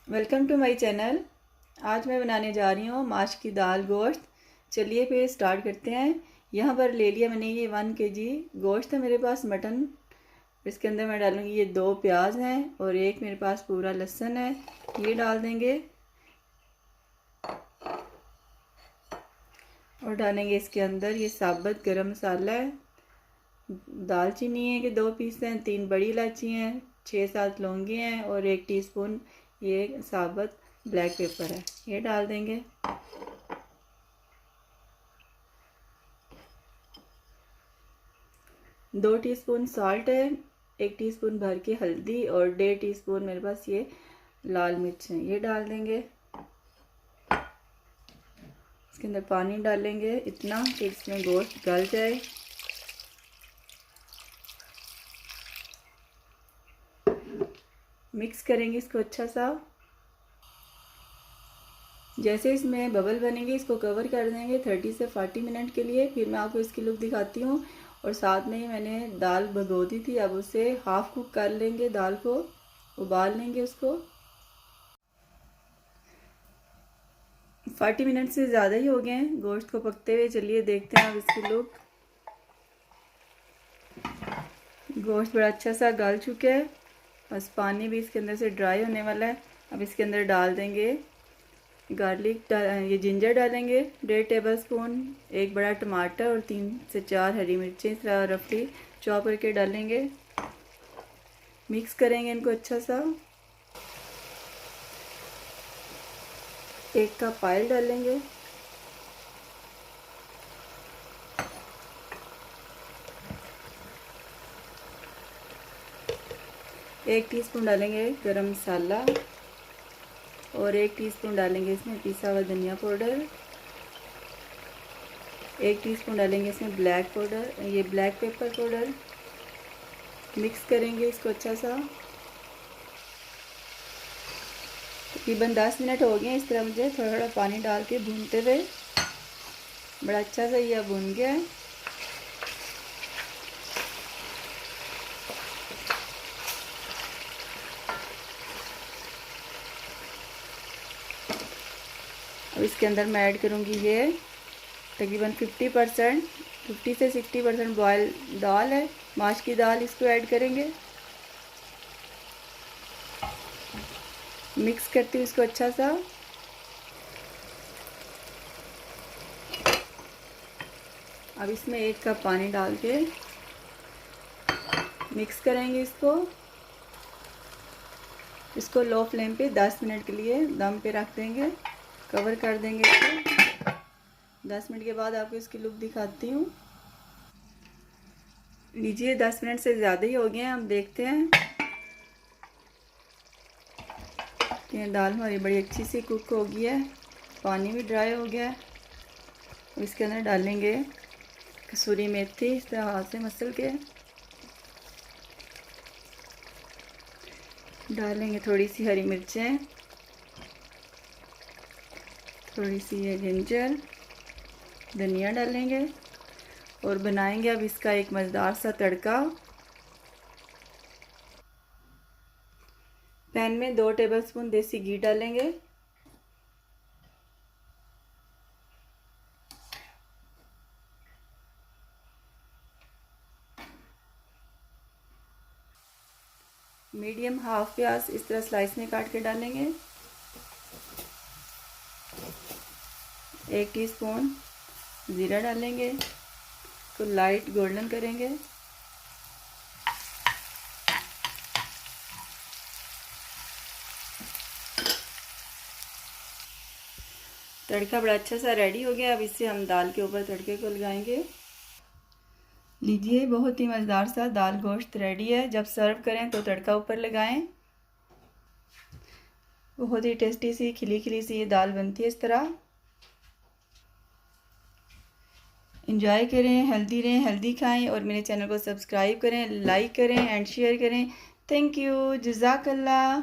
Welcome to my channel. आज मैं बनाने जा रही हूँ माश की दाल गोश्त। चलिए फिर स्टार्ट करते हैं। यहाँ पर ले लिया मैंने ये 1 kg गोश्त है मेरे पास मटन। इसके अंदर मैं डालूँगी ये 2 प्याज हैं और एक मेरे पास पूरा लहसुन है, ये डाल देंगे। और डालेंगे इसके अंदर ये साबुत गरम मसाला है, दालचीनी है कि 2 पीस हैं, 3 बड़ी इलायची हैं, 6-7 लौंगे हैं और 1 टीस्पून ये साबुत ब्लैक पेपर है, ये डाल देंगे। दो टीस्पून सॉल्ट है, 1 टीस्पून भर के हल्दी और 1.5 टीस्पून मेरे पास ये लाल मिर्च है, ये डाल देंगे। इसके अंदर पानी डालेंगे इतना कि इसमें गोश्त गल जाए। मिक्स करेंगे इसको अच्छा सा। जैसे इसमें बबल बनेंगे इसको कवर कर देंगे 30 से 40 मिनट के लिए। फिर मैं आपको इसकी लुक दिखाती हूँ। और साथ में ही मैंने दाल भिगो दी थी, अब उसे हाफ कुक कर लेंगे, दाल को उबाल लेंगे उसको। 40 मिनट से ज़्यादा ही हो गए हैं गोश्त को पकते हुए। चलिए देखते हैं अब इसकी लुक। गोश्त बड़ा अच्छा सा गल चुका है, बस पानी भी इसके अंदर से ड्राई होने वाला है। अब इसके अंदर डाल देंगे गार्लिक, ये जिंजर डालेंगे 1.5 टेबल स्पून, 1 बड़ा टमाटर और 3 से 4 हरी मिर्चें इस तरह रफली चॉप करके डालेंगे। मिक्स करेंगे इनको अच्छा सा। 1 कप ऑयल डालेंगे। एक टीस्पून डालेंगे गरम मसाला और 1 टीस्पून डालेंगे इसमें पिसा हुआ धनिया पाउडर। 1 टीस्पून डालेंगे इसमें ब्लैक पाउडर, ये ब्लैक पेपर पाउडर। मिक्स करेंगे इसको अच्छा सा। तकरीबन 10 मिनट हो गए इस तरह मुझे थोड़ा थोड़ा पानी डाल के भूनते हुए। बड़ा अच्छा सा यह भून गया है। अब इसके अंदर मैं ऐड करूँगी ये तकरीबन 50 से 60% बॉयल दाल है, माश की दाल, इसको ऐड करेंगे। मिक्स करती हूँ इसको अच्छा सा। अब इसमें 1 कप पानी डाल के मिक्स करेंगे इसको लो फ्लेम पे 10 मिनट के लिए दम पे रख देंगे, कवर कर देंगे इसको। 10 मिनट के बाद आपको इसकी लुक दिखाती हूँ। लीजिए 10 मिनट से ज़्यादा ही हो गए हैं। हम देखते हैं कि दाल हमारी बड़ी अच्छी सी कुक हो गई है, पानी भी ड्राई हो गया है। इसके अंदर डालेंगे कसूरी मेथी, इस तरह हाथ से मसल के डालेंगे। थोड़ी सी हरी मिर्चें, थोड़ी सी ये जिंजर, धनिया डालेंगे और बनाएंगे अब इसका एक मज़ेदार सा तड़का। पैन में 2 टेबलस्पून देसी घी डालेंगे। मीडियम हाफ प्याज इस तरह स्लाइस में काट के डालेंगे। 1 टीस्पून ज़ीरा डालेंगे, तो लाइट गोल्डन करेंगे। तड़का बड़ा अच्छा सा रेडी हो गया। अब इससे हम दाल के ऊपर तड़के को लगाएंगे। लीजिए बहुत ही मज़ेदार सा दाल गोश्त रेडी है। जब सर्व करें तो तड़का ऊपर लगाएं। बहुत ही टेस्टी सी खिली खिली सी ये दाल बनती है इस तरह। इंजॉय करें, हेल्दी रहें, हेल्दी खाएं और मेरे चैनल को सब्सक्राइब करें, लाइक करें एंड शेयर करें। थैंक यू, जज़ाकल्लाह।